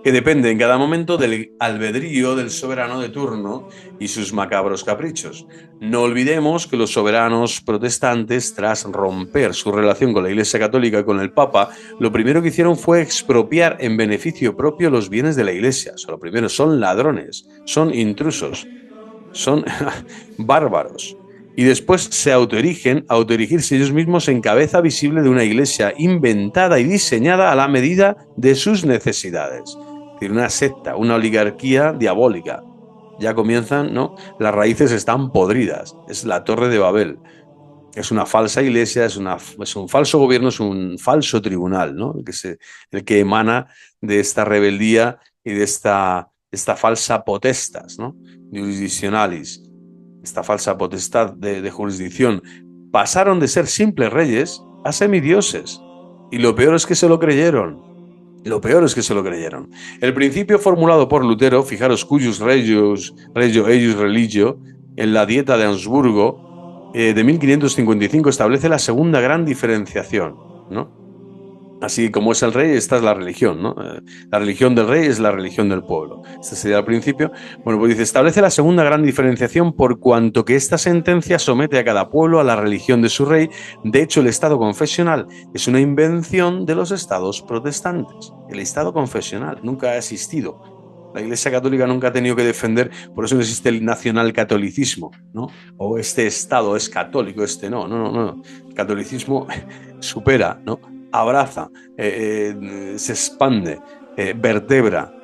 que depende en cada momento del albedrío del soberano de turno y sus macabros caprichos. No olvidemos que los soberanos protestantes, tras romper su relación con la Iglesia Católica y con el Papa, lo primero que hicieron fue expropiar en beneficio propio los bienes de la Iglesia. O sea, lo primero, son ladrones, son intrusos, son bárbaros. Y después se autoerigirse ellos mismos en cabeza visible de una iglesia inventada y diseñada a la medida de sus necesidades. Es decir, una secta, una oligarquía diabólica. Ya comienzan, ¿no? Las raíces están podridas. Es la Torre de Babel. Es una falsa iglesia, es un falso gobierno, es un falso tribunal, ¿no? El que emana de esta rebeldía y de esta falsa potestas, ¿no?, jurisdiccionalis, esta falsa potestad de jurisdicción. Pasaron de ser simples reyes a semidioses. Y lo peor es que se lo creyeron. Lo peor es que se lo creyeron. El principio formulado por Lutero, fijaros, cuius regio eius religio, en la Dieta de Augsburgo, de 1555, establece la segunda gran diferenciación, ¿no? Así como es el rey, esta es la religión, ¿no? La religión del rey es la religión del pueblo. Este sería el principio. Bueno, pues dice, establece la segunda gran diferenciación por cuanto que esta sentencia somete a cada pueblo a la religión de su rey. De hecho, el Estado confesional es una invención de los estados protestantes. El Estado confesional nunca ha existido. La Iglesia Católica nunca ha tenido que defender, por eso no existe el nacionalcatolicismo, ¿no? O este Estado es católico, este no, no, no, no. El catolicismo supera, ¿no? Abraza, se expande, vertebra,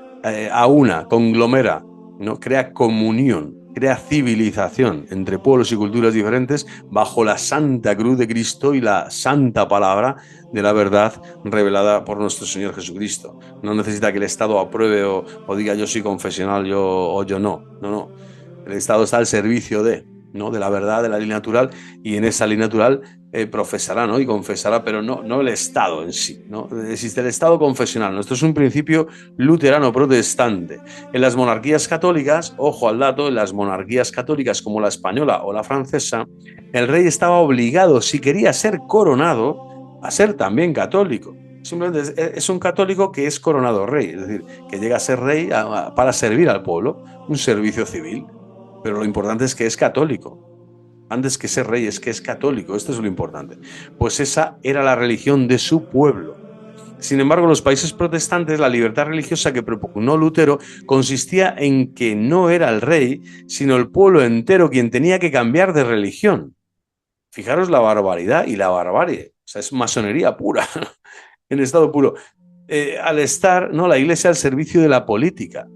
aúna, conglomera, ¿no? Crea comunión, crea civilización entre pueblos y culturas diferentes bajo la santa cruz de Cristo y la santa palabra de la verdad revelada por nuestro Señor Jesucristo. No necesita que el Estado apruebe o diga yo soy confesional o yo no. No, no. El Estado está al servicio ¿no? de la verdad, de la ley natural, y en esa ley natural profesará, ¿no? Y confesará, pero no el Estado en sí, ¿no? Existe el Estado confesional. Esto es un principio luterano protestante. En las monarquías católicas, ojo al dato, en las monarquías católicas como la española o la francesa, el rey estaba obligado, si quería ser coronado, a ser también católico. Simplemente es un católico que es coronado rey, es decir, que llega a ser rey para servir al pueblo, un servicio civil. Pero lo importante es que es católico. Antes que ser rey, es que es católico. Esto es lo importante. Pues esa era la religión de su pueblo. Sin embargo, en los países protestantes, la libertad religiosa que propugnó Lutero consistía en que no era el rey, sino el pueblo entero quien tenía que cambiar de religión. Fijaros la barbaridad y la barbarie. O sea, es masonería pura, en estado puro. Al estar, ¿no? La iglesia al servicio de la política.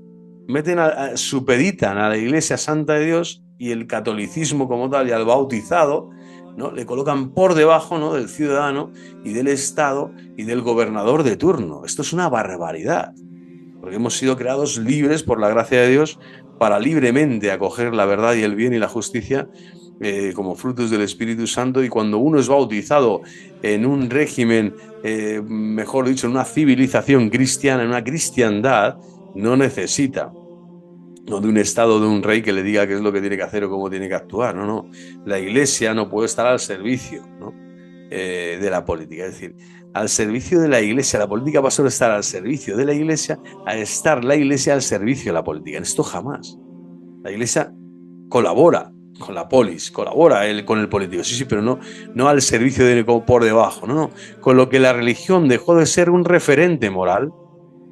Supeditan a la Iglesia Santa de Dios y el catolicismo como tal y al bautizado, ¿no? Le colocan por debajo, ¿no? del ciudadano y del Estado y del gobernador de turno. Esto es una barbaridad, porque hemos sido creados libres por la gracia de Dios para libremente acoger la verdad y el bien y la justicia como frutos del Espíritu Santo, y cuando uno es bautizado en un régimen, mejor dicho, en una civilización cristiana, en una cristiandad, no necesita no de un Estado, de un rey que le diga qué es lo que tiene que hacer o cómo tiene que actuar. No, no. La Iglesia no puede estar al servicio, ¿no? De la política. Es decir, al servicio de la Iglesia. La política pasó a estar al servicio de la Iglesia a estar la Iglesia al servicio de la política. En esto jamás. La Iglesia colabora con la polis, colabora con el político, sí, pero no al servicio por debajo, no. Con lo que la religión dejó de ser un referente moral.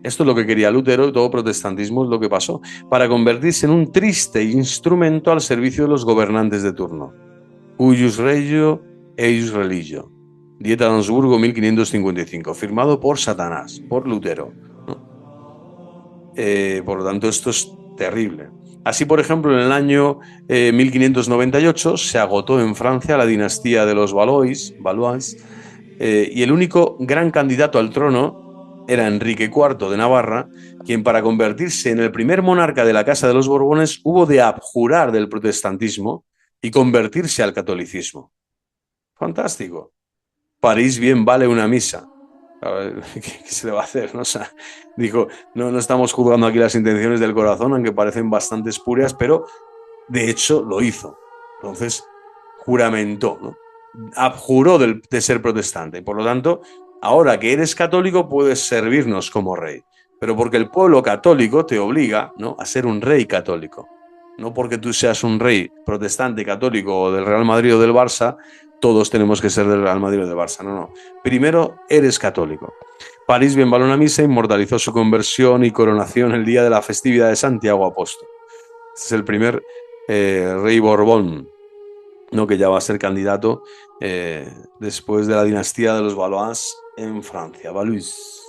Esto es lo que quería Lutero, y todo protestantismo es lo que pasó, para convertirse en un triste instrumento al servicio de los gobernantes de turno. Cuius regio eius religio. Dieta de Augsburgo, 1555, firmado por Satanás, por Lutero, ¿no? Por lo tanto, esto es terrible. Así, por ejemplo, en el año 1598 se agotó en Francia la dinastía de los Valois, y el único gran candidato al trono era Enrique IV de Navarra, quien para convertirse en el primer monarca de la Casa de los Borbones hubo de abjurar del protestantismo y convertirse al catolicismo. Fantástico. París bien vale una misa. A ver, ¿qué se le va a hacer? ¿No? O sea, dijo, no estamos juzgando aquí las intenciones del corazón, aunque parecen bastante espurias, pero de hecho lo hizo. Entonces, juramentó, ¿no? Abjuró de ser protestante. Y por lo tanto, ahora que eres católico, puedes servirnos como rey. Pero porque el pueblo católico te obliga, ¿no? a ser un rey católico. No porque tú seas un rey protestante, católico o del Real Madrid o del Barça, todos tenemos que ser del Real Madrid o del Barça. No. Primero eres católico. París bien vale una misa, inmortalizó su conversión y coronación el día de la festividad de Santiago Apóstol. Este es el primer rey Borbón, ¿no? que ya va a ser candidato después de la dinastía de los Valois en Francia. Valois.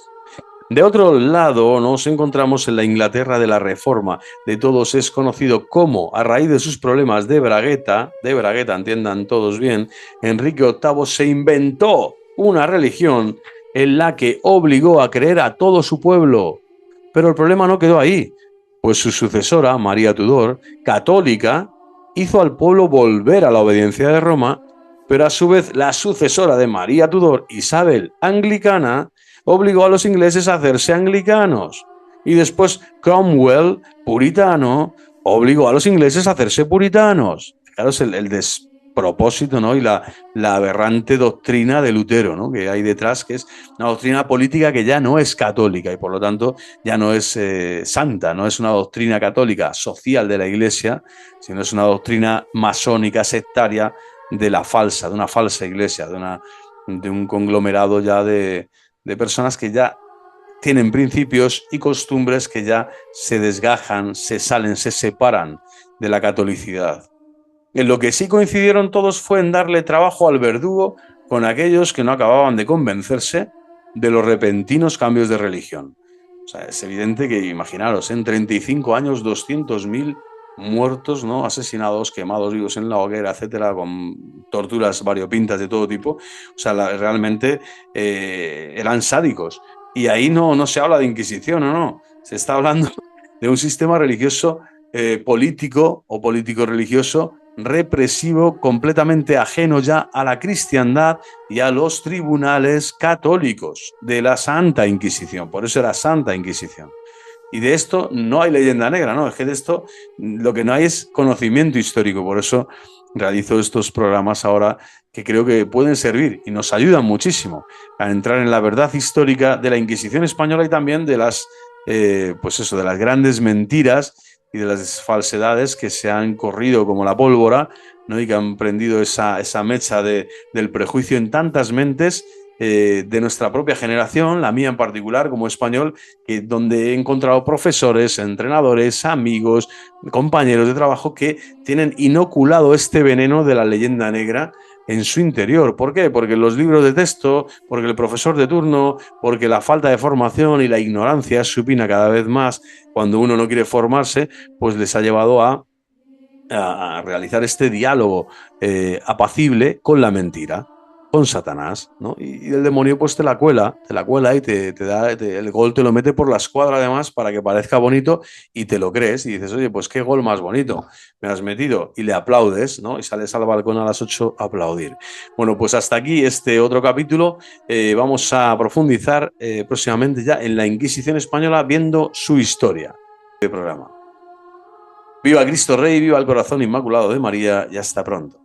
De otro lado, nos encontramos en la Inglaterra de la Reforma. De todos es conocido cómo, a raíz de sus problemas de bragueta, entiendan todos bien, Enrique VIII se inventó una religión en la que obligó a creer a todo su pueblo. Pero el problema no quedó ahí, pues su sucesora, María Tudor, católica, hizo al pueblo volver a la obediencia de Roma, pero a su vez la sucesora de María Tudor, Isabel, anglicana, obligó a los ingleses a hacerse anglicanos. Y después Cromwell, puritano, obligó a los ingleses a hacerse puritanos. Fijaros el propósito, ¿no? Y la aberrante doctrina de Lutero, ¿no? Que hay detrás, que es una doctrina política que ya no es católica y por lo tanto ya no es santa, no es una doctrina católica social de la Iglesia, sino es una doctrina masónica, sectaria de una falsa iglesia, de un conglomerado ya de personas que ya tienen principios y costumbres que ya se desgajan, se salen, se separan de la catolicidad. En lo que sí coincidieron todos fue en darle trabajo al verdugo con aquellos que no acababan de convencerse de los repentinos cambios de religión. O sea, es evidente que, imaginaros, en 35 años, 200.000 muertos, ¿no? Asesinados, quemados vivos en la hoguera, etcétera, con torturas variopintas de todo tipo. O sea, realmente eran sádicos. Y ahí no se habla de Inquisición, no. Se está hablando de un sistema religioso político o político-religioso represivo, completamente ajeno ya a la cristiandad y a los tribunales católicos de la Santa Inquisición. Por eso era Santa Inquisición. Y de esto no hay leyenda negra, ¿no? Es que de esto lo que no hay es conocimiento histórico. Por eso realizo estos programas ahora que creo que pueden servir y nos ayudan muchísimo a entrar en la verdad histórica de la Inquisición española y también de las, pues eso, de las grandes mentiras y de las falsedades que se han corrido como la pólvora, ¿no? Y que han prendido esa mecha del prejuicio en tantas mentes de nuestra propia generación, la mía en particular como español, donde he encontrado profesores, entrenadores, amigos, compañeros de trabajo que tienen inoculado este veneno de la leyenda negra en su interior. ¿Por qué? Porque los libros de texto, porque el profesor de turno, porque la falta de formación y la ignorancia supina cada vez más cuando uno no quiere formarse, pues les ha llevado a realizar este diálogo apacible con la mentira, con Satanás, ¿no? Y el demonio pues te la cuela y te da, el gol te lo mete por la escuadra además para que parezca bonito y te lo crees y dices, oye, pues qué gol más bonito me has metido y le aplaudes, ¿no? Y sales al balcón a las 8 a aplaudir. Bueno, pues hasta aquí este otro capítulo. Vamos a profundizar próximamente ya en la Inquisición española viendo su historia de programa. Viva Cristo Rey, viva el corazón inmaculado de María y hasta pronto.